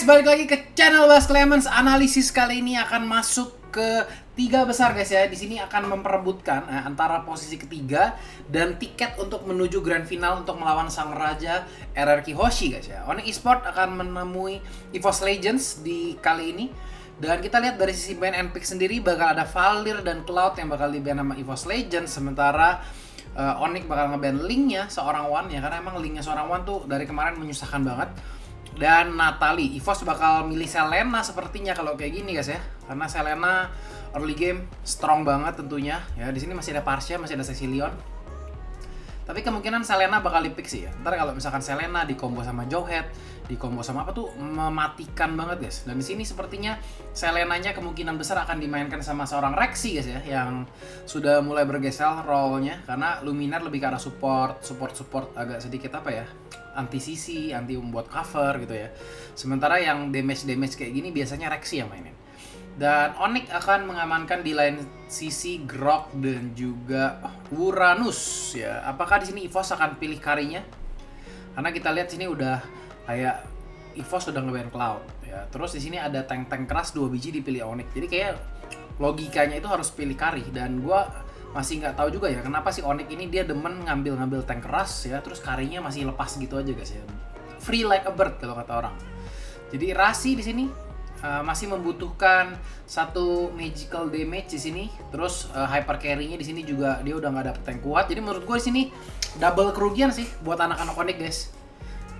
guys, balik lagi ke channel Bas Clemens. Analisis kali ini akan masuk ke 3 besar guys ya. Di sini akan memperebutkan antara posisi ketiga dan tiket untuk menuju grand final untuk melawan sang raja RRQ Hoshi guys ya. Onyx Esports akan menemui EVOS Legends di kali ini. Dan kita lihat dari sisi ban and pick sendiri bakal ada Valir dan Cloud yang bakal di-ban sama EVOS Legends, sementara Onyx bakal nge-ban Link-nya seorang One ya, karena emang Link-nya seorang One tuh dari kemarin menyusahkan banget. Dan Natalie, EVOS bakal milih Selena sepertinya kalau kayak gini guys ya, karena Selena early game strong banget tentunya ya. Di sini masih ada Parsia, masih ada Cecilion, tapi kemungkinan Selena bakal di-pick sih ya. Ntar kalau misalkan Selena di combo sama Jowhead, di combo sama apa tuh mematikan banget guys. Dan di sini sepertinya Selenanya kemungkinan besar akan dimainkan sama seorang Rexy guys ya, yang sudah mulai bergeser role-nya, karena Luminar lebih ke arah support agak sedikit apa ya, anti CC, anti membuat cover gitu ya. Sementara yang damage kayak gini biasanya Rexy yang mainin. Dan Onyx akan mengamankan di line sisi Grok dan juga Uranus ya. Apakah di sini EVOS akan pilih carry-nya? Karena kita lihat sini udah kayak EVOS udah nge-ban Cloud ya. Terus di sini ada tank keras 2 biji dipilih Onyx. Jadi kayak logikanya itu harus pilih carry, dan gua masih nggak tahu juga ya kenapa si Onyx ini dia demen ngambil tank keras ya, terus carry-nya masih lepas gitu aja guys ya. Free like a bird kalau kata orang. Jadi Rasi di sini masih membutuhkan satu magical damage di sini, terus hyper carry-nya di sini juga dia udah nggak dapet tank kuat. Jadi menurut gue di sini double kerugian sih buat anak-anak Onyx guys.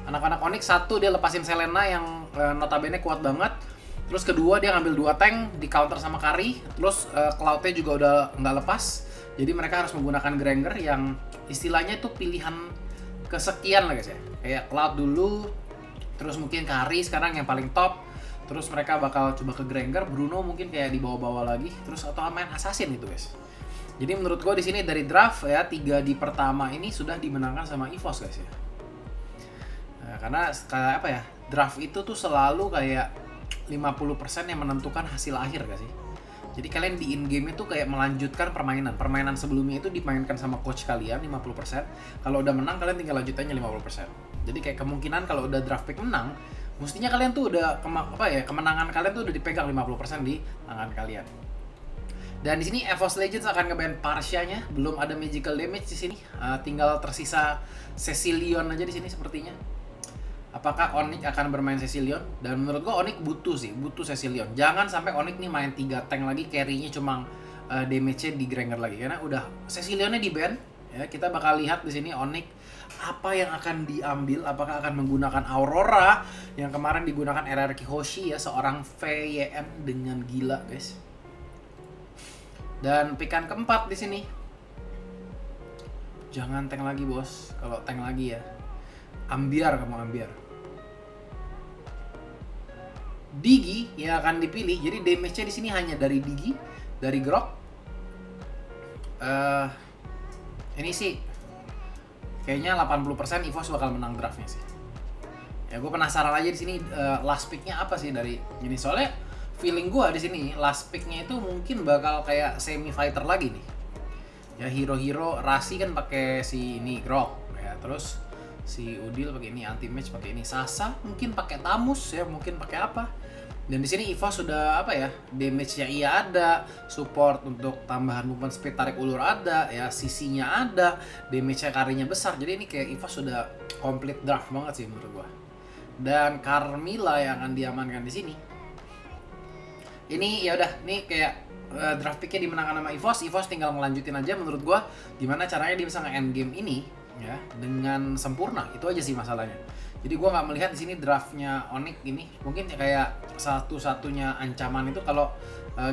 Anak-anak Onyx, satu dia lepasin Selena yang notabene kuat banget, terus kedua dia ngambil 2 tank di counter sama carry, terus Cloud-nya juga udah nggak lepas. Jadi mereka harus menggunakan Granger yang istilahnya tuh pilihan kesekian lah guys ya. Kayak Cloud dulu, terus mungkin carry sekarang yang paling top. Terus mereka bakal coba ke Granger, Bruno mungkin kayak di bawah-bawah lagi, terus atau main assassin gitu guys. Jadi menurut gue di sini dari draft ya 3 di pertama ini sudah dimenangkan sama EVOS guys ya. Nah, karena kayak apa ya, draft itu tuh selalu kayak 50% yang menentukan hasil akhir gak sih? Jadi kalian di in game itu kayak melanjutkan permainan sebelumnya itu dimainkan sama coach kalian 50%. Kalau udah menang kalian tinggal lanjutannya 50%. Jadi kayak kemungkinan kalau udah draft pick menang, mestinya kalian tuh udah kemenangan kalian tuh udah dipegang 50% di tangan kalian. Dan di sini EVOS Legends akan nge-ban Parsia-nya, belum ada magical damage di sini. Tinggal tersisa Cecilion aja di sini sepertinya. Apakah Onyx akan bermain Cecilion? Dan menurut gua Onyx butuh Cecilion. Jangan sampai Onyx nih main 3 tank lagi, carry-nya cuma damage-nya di Granger lagi, karena udah Cecilionnya di-ban. Ya, kita bakal lihat di sini Onyx apa yang akan diambil. Apakah akan menggunakan Aurora yang kemarin digunakan RRQ Hoshi ya, seorang VYN dengan gila guys. Dan pikan keempat di sini, jangan tank lagi bos. Kalau tank lagi ya ambiar. Digi yang akan dipilih. Jadi damage-nya di sini hanya dari Digi, dari Grok. Ini sih kayaknya 80% EVOS bakal menang draftnya sih. Ya gue penasaran aja di sini last pick-nya apa sih dari ini, soalnya feeling gue di sini last pick-nya itu mungkin bakal kayak semi fighter lagi nih. Ya hero Rasi kan pakai si ini Grok ya, terus si Udil pakai ini, anti match pakai ini, Sasa mungkin pakai Tamus ya, mungkin pakai apa. Dan di sini EVOS sudah apa ya, damage-nya iya ada, support untuk tambahan movement speed tarik ulur ada, ya CC-nya ada, damage-nya carry-nya besar. Jadi ini kayak EVOS sudah complete draft banget sih menurut gua. Dan Carmilla yang akan diamankan di sini. Ini ya udah, nih kayak draft pick-nya dimenangkan sama EVOS. EVOS tinggal ngelanjutin aja menurut gua gimana caranya dia bisa nge-end game ini ya dengan sempurna. Itu aja sih masalahnya. Jadi gue nggak melihat di sini draftnya Onyx ini, mungkin kayak satu-satunya ancaman itu kalau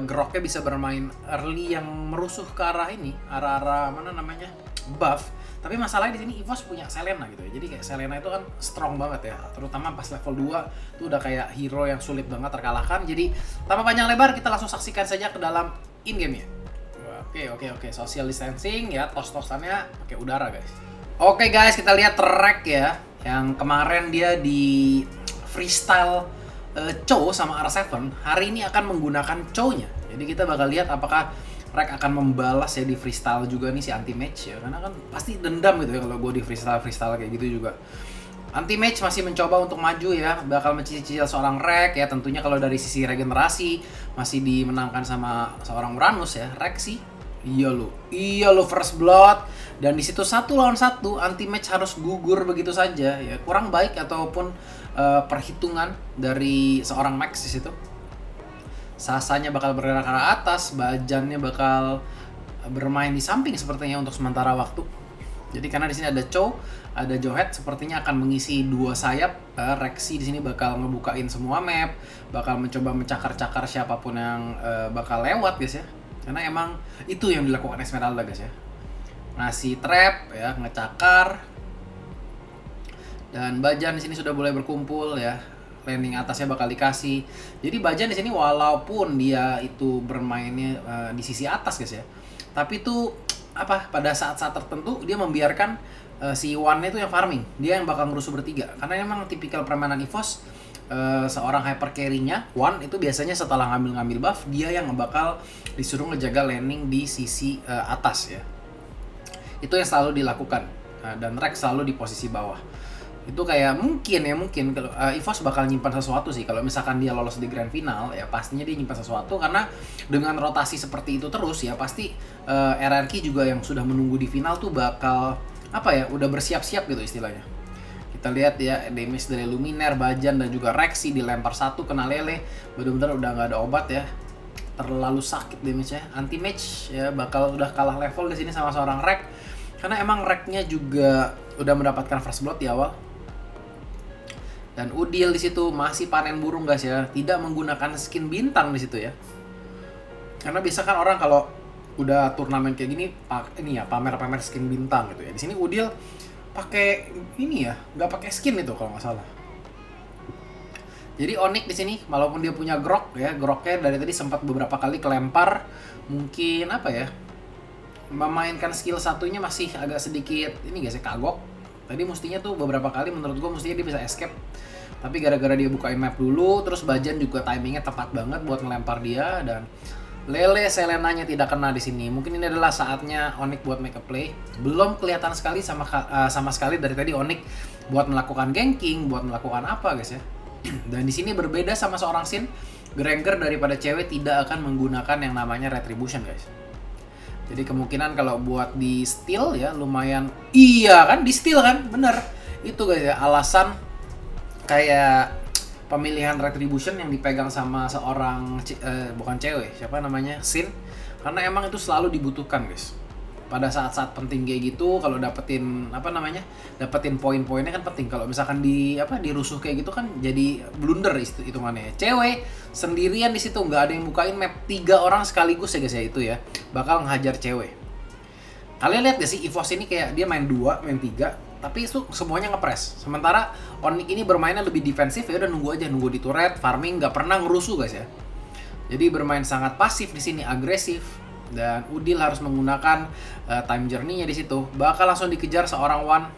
Groknya bisa bermain early yang merusuh ke arah ini, arah mana namanya, buff. Tapi masalahnya di sini EVOS punya Selena gitu ya. Jadi kayak Selena itu kan strong banget ya, terutama pas level 2 itu udah kayak hero yang sulit banget terkalahkan. Jadi tanpa panjang lebar kita langsung saksikan saja ke dalam in game ya. Oke, social distancing ya, tos-tosannya pakai udara guys. Oke guys, kita lihat track ya, yang kemarin dia di freestyle Chow sama R7, hari ini akan menggunakan Chow-nya. Jadi kita bakal lihat apakah Rek akan membalas ya di freestyle juga nih si anti match ya, karena kan pasti dendam gitu ya kalau gue di freestyle kayak gitu juga. Anti-Mage masih mencoba untuk maju ya, bakal mencicil seorang Rek ya, tentunya kalau dari sisi regenerasi masih dimenangkan sama seorang Uranus ya, Rek sih. Iya lo First Blood, dan di situ 1 lawan 1 Anti-Mage harus gugur begitu saja ya, kurang baik ataupun perhitungan dari seorang Max di situ. Sasanya bakal bergerak ke arah atas, Bajannya bakal bermain di samping sepertinya untuk sementara waktu. Jadi karena di sini ada Chow, ada Johet, sepertinya akan mengisi 2 sayap. Rexy di sini bakal ngebukain semua map, bakal mencoba mencakar-cakar siapapun yang bakal lewat guys ya. Karena emang itu yang dilakukan Esmeralda guys ya. Ngasih trap ya, ngecakar. Dan Bajan di sini sudah mulai berkumpul ya. Landing atasnya bakal dikasih. Jadi Bajan di sini walaupun dia itu bermainnya di sisi atas guys ya, tapi itu pada saat-saat tertentu dia membiarkan si Wan-nya itu yang farming, dia yang bakal ngerusuh bertiga, karena memang tipikal permainan EVOS seorang hyper carry-nya Wan itu biasanya setelah ngambil buff dia yang bakal disuruh ngejaga landing di sisi atas ya. Itu yang selalu dilakukan, dan Rex selalu di posisi bawah. Itu kayak mungkin kalau EVOS bakal nyimpan sesuatu sih kalau misalkan dia lolos di grand final ya, pastinya dia nyimpan sesuatu, karena dengan rotasi seperti itu terus ya pasti RRQ juga yang sudah menunggu di final tuh bakal udah bersiap-siap gitu istilahnya. Kita lihat ya, damage dari Luminaire, Bajan dan juga Rexy dilempar 1 kena lele, bener-bener udah nggak ada obat ya, terlalu sakit damage-nya. Anti-Mage ya bakal udah kalah level di sini sama seorang Rek, karena emang Reknya juga udah mendapatkan first blood di awal. Dan Udil di situ masih panen burung guys ya, tidak menggunakan skin bintang di situ ya. Karena biasa kan orang kalau udah turnamen kayak gini pamer-pamer skin bintang gitu ya. Di sini Udil pakai ini ya, nggak pakai skin itu kalau nggak salah. Jadi Onyx di sini walaupun dia punya grok ya, groknya dari tadi sempat beberapa kali kelempar, mungkin memainkan skill satunya masih agak sedikit ini guys ya, kagok. Tadi mestinya tuh beberapa kali menurut gue mestinya dia bisa escape. Tapi gara-gara dia bukain map dulu, terus Bajan juga timingnya tepat banget buat ngelempar dia, dan Lele Selenanya tidak kena di sini. Mungkin ini adalah saatnya Onyx buat make a play. Belum kelihatan sekali sama sekali dari tadi Onyx buat melakukan ganking, buat melakukan apa guys ya. Dan di sini berbeda sama seorang Sin, Granger daripada cewek tidak akan menggunakan yang namanya retribution guys. Jadi kemungkinan kalau buat di steal ya lumayan, iya kan, di steal kan, bener. Itu guys ya, alasan kayak pemilihan retribution yang dipegang sama seorang bukan cewek, siapa namanya, Sin. Karena emang itu selalu dibutuhkan guys. Pada saat-saat penting kayak gitu, kalau dapetin dapetin poin-poinnya kan penting. Kalau misalkan dirusuh kayak gitu kan jadi blunder hitungannya. Cewek sendirian di situ, nggak ada yang bukain map, 3 orang sekaligus ya guys ya, itu ya bakal ngehajar cewek. Kalian lihat gak sih EVOS ini kayak dia main 2, main 3, tapi itu semuanya ngepres. Sementara Onyx ini bermainnya lebih defensif ya, udah nunggu di turret, farming, nggak pernah ngerusuh guys ya. Jadi bermain sangat pasif di sini, agresif. Dan Udil harus menggunakan time journey-nya di situ. Bakal langsung dikejar seorang Wan.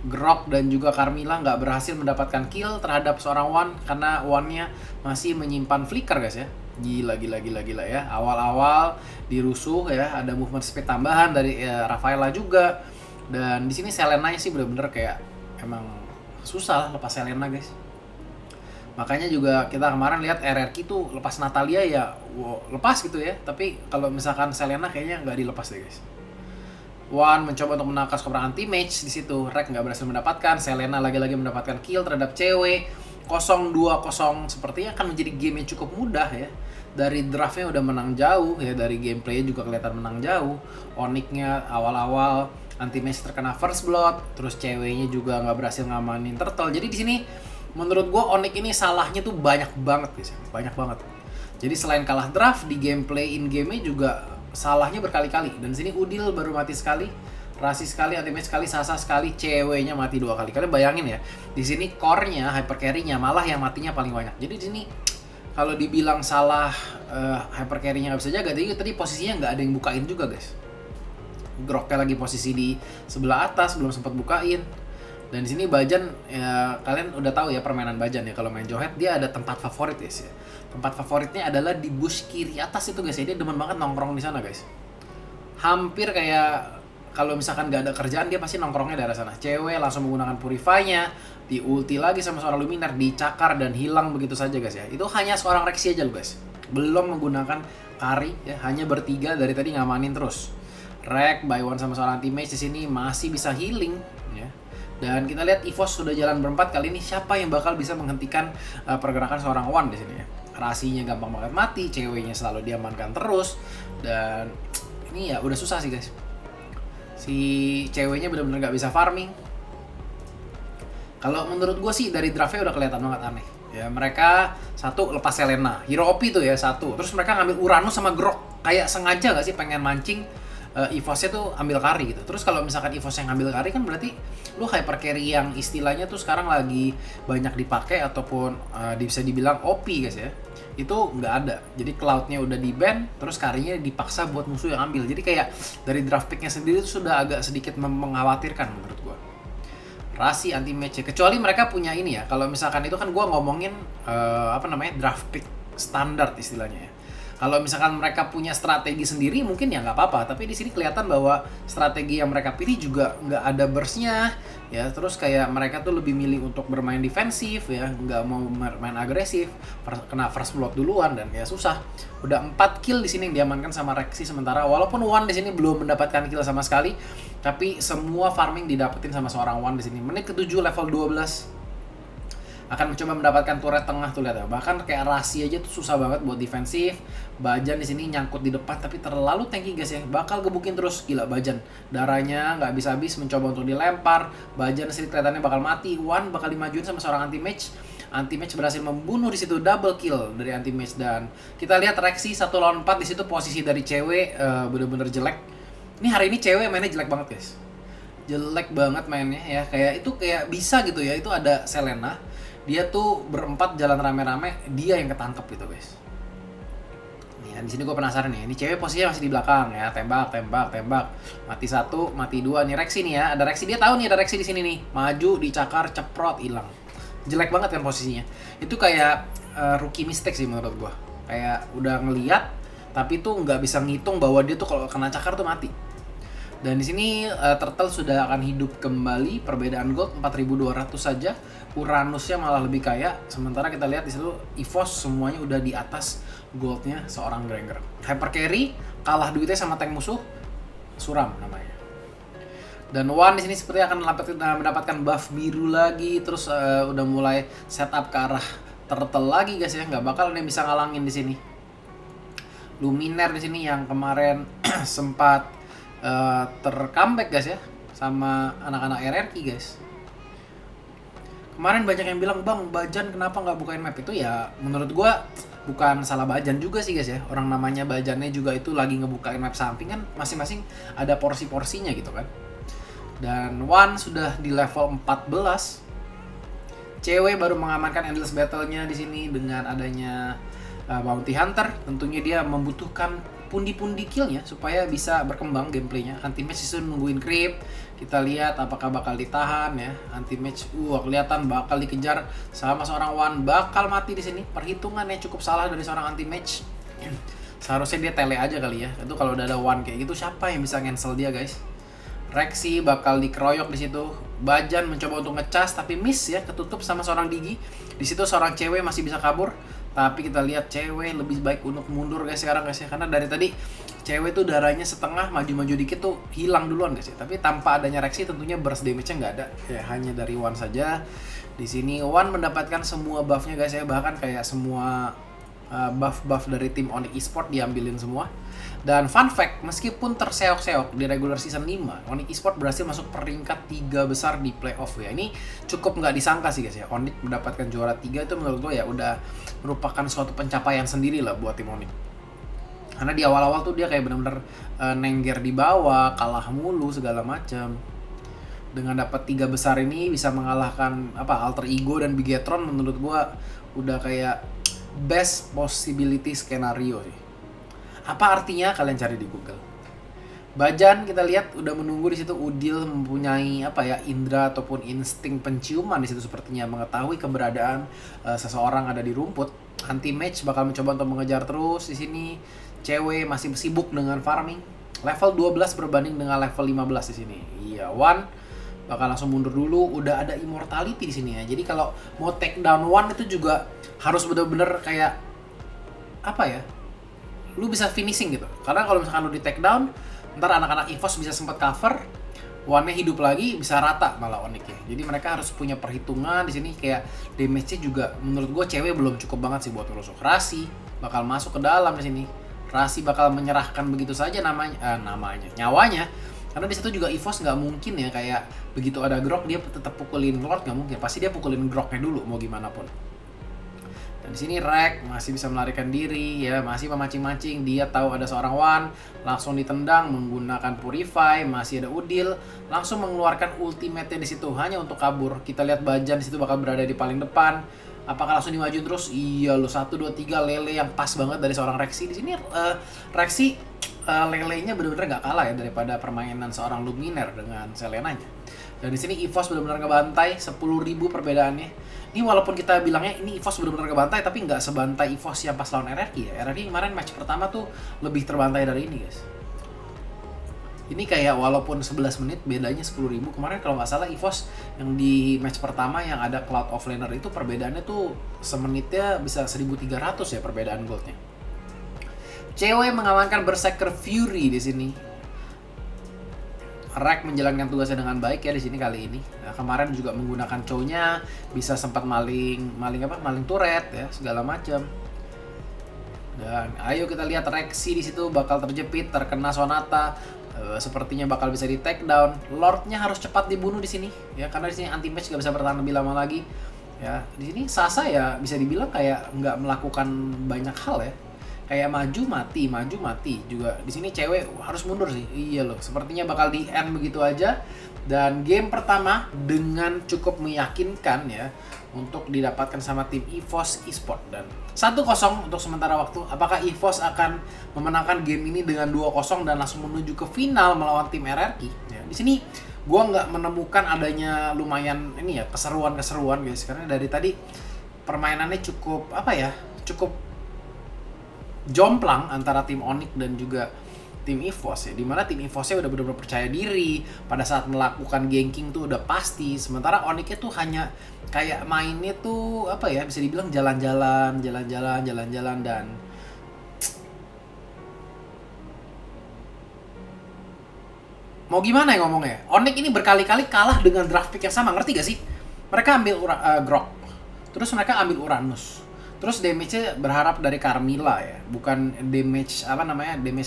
Grok dan juga Carmilla nggak berhasil mendapatkan kill terhadap seorang Wan karena Wan-nya masih menyimpan flicker guys ya. Gila ya. Awal-awal dirusuh ya, ada movement speed tambahan dari Rafaela juga. Dan di sini Selena sih bener-bener kayak emang susah lepas Selena guys. Makanya juga kita kemarin lihat RRQ tuh lepas Natalia ya, lepas gitu ya. Tapi kalau misalkan Selena kayaknya nggak dilepas deh guys. Wan mencoba untuk menangkap Cobra Anti-Mage di situ. Rek nggak berhasil mendapatkan. Selena lagi-lagi mendapatkan kill terhadap cewek. 0-2-0 sepertinya akan menjadi game yang cukup mudah ya. Dari draftnya udah menang jauh ya, dari gameplaynya juga kelihatan menang jauh. Onyx-nya awal-awal Anti-Mage terkena first blood, terus ceweknya juga nggak berhasil ngamanin turtle. Jadi di sini menurut gue Onyx ini salahnya tuh banyak banget guys, banyak banget. Jadi selain kalah draft, di gameplay in game-nya juga salahnya berkali-kali. Dan di sini Udil baru mati sekali, Rasi sekali, Anti-Mage sekali, Sasa sekali, ceweknya mati 2 kali. Kalian bayangin ya, di sini core-nya, hyper carry-nya malah yang matinya paling banyak. Jadi di sini kalau dibilang salah hyper carry-nya nggak bisa jaga, tadi posisinya nggak ada yang bukain juga guys. Groknya lagi posisi di sebelah atas, belum sempat bukain. Dan di sini Bajan ya, kalian udah tahu ya permainan Bajan ya, kalau main Johet dia ada tempat favorit guys ya. Tempat favoritnya adalah di bush kiri atas itu guys ya. Dia demen banget nongkrong di sana guys. Hampir kayak kalau misalkan nggak ada kerjaan dia pasti nongkrongnya daerah sana. Cewek langsung menggunakan Purify-nya, di ulti lagi sama seorang Luminar, dicakar dan hilang begitu saja guys ya. Itu hanya seorang Rexy aja loh guys. Belum menggunakan Kari ya, hanya bertiga dari tadi ngamanin terus. Rek by one sama seorang anti-mage di sini masih bisa healing ya. Dan kita lihat EVOS sudah jalan berempat kali ini, siapa yang bakal bisa menghentikan pergerakan seorang One di sini ya. Rasinya gampang banget mati, ceweknya selalu diamankan terus, dan ini ya udah susah sih guys. Si ceweknya benar-benar nggak bisa farming. Kalau menurut gue sih dari draftnya udah kelihatan banget aneh. Ya mereka satu lepas Selena, hero OP tuh ya satu. Terus mereka ngambil Uranus sama Grok, kayak sengaja gak sih pengen mancing EVOS-nya tuh ambil carry gitu. Terus kalau misalkan EVOS yang ngambil carry kan berarti lu hyper carry yang istilahnya tuh sekarang lagi banyak dipakai ataupun bisa dibilang OP guys ya. Itu nggak ada. Jadi Cloud-nya udah di-ban, terus carry-nya dipaksa buat musuh yang ambil. Jadi kayak dari draft pick-nya sendiri tuh sudah agak sedikit mengkhawatirkan menurut gua. Rasi anti match, kecuali mereka punya ini ya. Kalau misalkan itu kan gua ngomongin draft pick standar istilahnya ya. Kalau misalkan mereka punya strategi sendiri mungkin ya nggak apa-apa, tapi di sini kelihatan bahwa strategi yang mereka pilih juga nggak ada burst-nya ya. Terus kayak mereka tuh lebih milih untuk bermain defensif ya, nggak mau main agresif, kena first blood duluan dan ya susah. Udah 4 kill di sini yang diamankan sama Rexy, sementara walaupun One di sini belum mendapatkan kill sama sekali, tapi semua farming didapetin sama seorang One di sini. Menit ke-7 level 12 akan mencoba mendapatkan turret tengah tuh, lihat ya. Bahkan kayak Rasi aja tuh susah banget buat defensif. Bajan di sini nyangkut di depan tapi terlalu tanky guys ya. Bakal gebukin terus, gila Bajan. Darahnya nggak habis-habis mencoba untuk dilempar. Bajan sih kelihatannya bakal mati. One bakal dimajuin sama seorang anti-mage. Anti-mage berhasil membunuh di situ, double kill dari anti-mage. Dan kita lihat Rexy 1 lawan 4 di situ, posisi dari cewek bener-bener jelek. Ini hari ini cewek mainnya jelek banget guys. Jelek banget mainnya ya. Kayak itu kayak bisa gitu ya. Itu ada Selena, dia tuh berempat jalan rame-rame, dia yang ketangkep gitu guys. Nih, di sini gue penasaran nih. Ini cewek posisinya masih di belakang ya, tembak. Mati 1, mati 2. Nih Rexy nih ya, ada Rexy, dia tahu nih ada Rexy di sini nih. Maju, dicakar, ceprot, hilang. Jelek banget kan posisinya. Itu kayak rookie mistake sih menurut gue. Kayak udah ngeliat, tapi tuh nggak bisa ngitung bahwa dia tuh kalau kena cakar tuh mati. Dan di sini Turtle sudah akan hidup kembali, perbedaan gold 4.200 saja. Uranusnya malah lebih kaya, sementara kita lihat di situ EVOS semuanya udah di atas goldnya seorang Granger. Hyper carry kalah duitnya sama tank musuh, suram namanya. Dan One di sini seperti akan mendapatkan buff biru lagi, terus udah mulai setup ke arah Turtle lagi guys ya, nggak bakal ada yang bisa ngalangin di sini. Luminar di sini yang kemarin sempat tercomeback guys ya sama anak-anak RRQ guys. Kemarin banyak yang bilang, "Bang, Bajan kenapa nggak bukain map?" Itu ya menurut gua bukan salah Bajan juga sih guys ya. Orang namanya Bajannya juga itu lagi ngebukain map samping kan, masing-masing ada porsi-porsinya gitu kan. Dan One sudah di level 14. Cewek baru mengamankan Endless Battle-nya di sini dengan adanya Bounty Hunter. Tentunya dia membutuhkan pundi-pundi killnya supaya bisa berkembang gameplaynya. Anti-match itu nungguin creep. Kita lihat apakah bakal ditahan ya. Anti-match kelihatan bakal dikejar sama seorang One, bakal mati di sini. Perhitungannya cukup salah dari seorang anti-match. Seharusnya dia tele aja kali ya. Itu kalau udah ada One kayak gitu, siapa yang bisa cancel dia guys? Rexy bakal dikeroyok di situ. Bajan mencoba untuk ngecas tapi miss ya, ketutup sama seorang Digi. Di situ seorang cewek masih bisa kabur. Tapi kita lihat cewek lebih baik untuk mundur guys sekarang guys ya. Karena dari tadi cewek tuh darahnya setengah, maju-maju dikit tuh hilang duluan guys ya. Tapi tanpa adanya Rexy tentunya burst damage-nya nggak ada. Ya hanya dari One saja. Di sini One mendapatkan semua buff-nya guys ya. Bahkan kayak semua buff-buff dari tim Onyx Esports diambilin semua. Dan fun fact, meskipun terseok-seok di regular season 5, Onyx Esports berhasil masuk peringkat 3 besar di playoff ya. Ini cukup nggak disangka sih guys ya. Onyx mendapatkan juara 3 itu menurut gue ya udah merupakan suatu pencapaian sendiri lah buat tim Onyx. Karena di awal-awal tuh dia kayak benar-benar nengger di bawah, kalah mulu segala macam. Dengan dapat 3 besar ini bisa mengalahkan Alter Ego dan Bigetron, menurut gue udah kayak best possibility skenario sih. Apa artinya kalian cari di Google. Bajan kita lihat udah menunggu di situ. Udil mempunyai indera ataupun insting penciuman di situ, sepertinya mengetahui keberadaan seseorang ada di rumput. Anti match bakal mencoba untuk mengejar terus di sini. Cewek masih sibuk dengan farming. Level 12 berbanding dengan level 15 di sini. Iya, One bakal langsung mundur dulu. Udah ada immortality di sini ya. Jadi kalau mau take down One itu juga harus bener-bener kayak apa ya? Lu bisa finishing gitu. Karena kalau misalkan lu di take down, ntar anak-anak EVOS bisa sempat cover, One-nya hidup lagi, bisa rata malah Onyx ya. Jadi mereka harus punya perhitungan di sini, kayak damage-nya juga menurut gue cewek belum cukup banget sih buat ngerusuk. Rasi bakal masuk ke dalam di sini. Rasi bakal menyerahkan begitu saja nyawanya. Karena di situ juga EVOS nggak mungkin ya kayak begitu ada Grok dia tetap pukulin Lord, nggak mungkin. Pasti dia pukulin Groknya dulu mau gimana pun. Dan di sini Rek masih bisa melarikan diri ya, masih memancing-mancing. Dia tahu ada seorang One, langsung ditendang menggunakan Purify. Masih ada Udil, langsung mengeluarkan ultimate-nya di situ hanya untuk kabur. Kita lihat Bajan di situ bakal berada di paling depan. Apakah langsung dimajuin terus? Iya loh, 1 2 3 lele yang pas banget dari seorang Rexy. Di sini Rexy lelenya benar-benar nggak kalah ya daripada permainan seorang Luminer dengan Selenanya. Dan di sini EVOS benar-benar ngebantai, 10.000 perbedaannya. Ini walaupun kita bilangnya ini EVOS benar-benar ngebantai, tapi nggak sebantai EVOS yang pas lawan RRQ ya. RRQ kemarin match pertama tuh lebih terbantai dari ini guys. Ini kayak walaupun 11 menit bedanya 10.000. Kemarin kalau nggak salah EVOS yang di match pertama yang ada Cloud of Laner itu perbedaannya tuh semenitnya bisa 1.300 ya perbedaan goldnya. Cewek mengamankan Berserker Fury di sini. Rek menjalankan tugasnya dengan baik ya di sini kali ini. Nah, kemarin juga menggunakan Chow-nya, bisa sempat maling turret ya, segala macam. Dan ayo kita lihat Rexy di situ bakal terjepit, terkena Sonata. Sepertinya bakal bisa di take down. Lord-nya harus cepat dibunuh di sini ya, karena di sini anti match nggak bisa bertahan lebih lama lagi. Ya, di sini Sasa ya bisa dibilang kayak nggak melakukan banyak hal ya. Kayak maju mati juga. Di sini cewek harus mundur sih. Iya loh, sepertinya bakal di end begitu aja. Dan game pertama dengan cukup meyakinkan ya untuk didapatkan sama tim EVOS Esport. Dan 1-0 untuk sementara waktu. Apakah EVOS akan memenangkan game ini dengan 2-0 dan langsung menuju ke final melawan tim RRQ? Ya, di sini gua nggak menemukan adanya lumayan ini ya keseruan guys, karena dari tadi permainannya cukup cukup jomplang antara tim Onyx dan juga tim EVOS ya, dimana tim EVOS-nya udah benar-benar percaya diri pada saat melakukan ganking tuh udah pasti, sementara Onyx-nya tuh hanya kayak mainnya tuh bisa dibilang jalan-jalan dan mau gimana ya ngomongnya, Onyx ini berkali-kali kalah dengan draft pick yang sama, ngerti gak sih? Mereka ambil Grok, terus mereka ambil Uranus. Terus damage-nya berharap dari Carmilla ya, bukan damage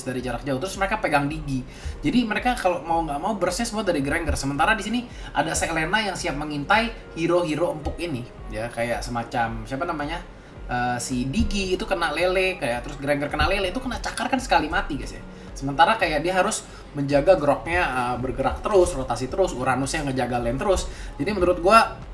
dari jarak jauh. Terus mereka pegang Digi. Jadi mereka kalau mau nggak mau burst-nya semua dari Granger. Sementara di sini ada Selena yang siap mengintai hero-hero empuk ini. Ya kayak semacam si Digi itu kena lele, kayak terus Granger kena lele itu kena cakar kan sekali mati guys ya. Sementara kayak dia harus menjaga Groknya bergerak terus, rotasi terus, Uranusnya ngejaga lane terus. Jadi menurut gua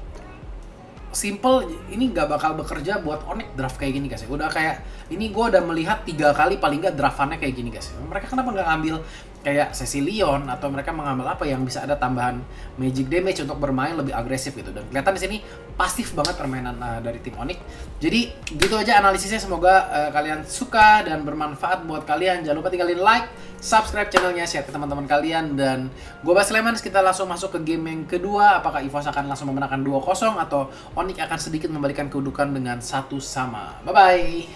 simple, ini nggak bakal bekerja buat Onyx draft kayak gini guys ya. Udah kayak ini gue udah melihat 3 kali paling nggak draftannya kayak gini guys. Mereka kenapa nggak ambil kayak Cecilion atau mereka mengambil apa yang bisa ada tambahan magic damage untuk bermain lebih agresif gitu. Dan kelihatan di sini pasif banget permainan dari tim Onyx. Jadi gitu aja analisisnya, semoga kalian suka dan bermanfaat buat kalian. Jangan lupa tinggalin like, subscribe channelnya, share ke teman-teman kalian. Dan gue Bas Lemans, kita langsung masuk ke game yang kedua. Apakah EVOS akan langsung memenangkan 2-0 atau Onyx akan sedikit membalikan kedudukan dengan 1-1. Bye bye.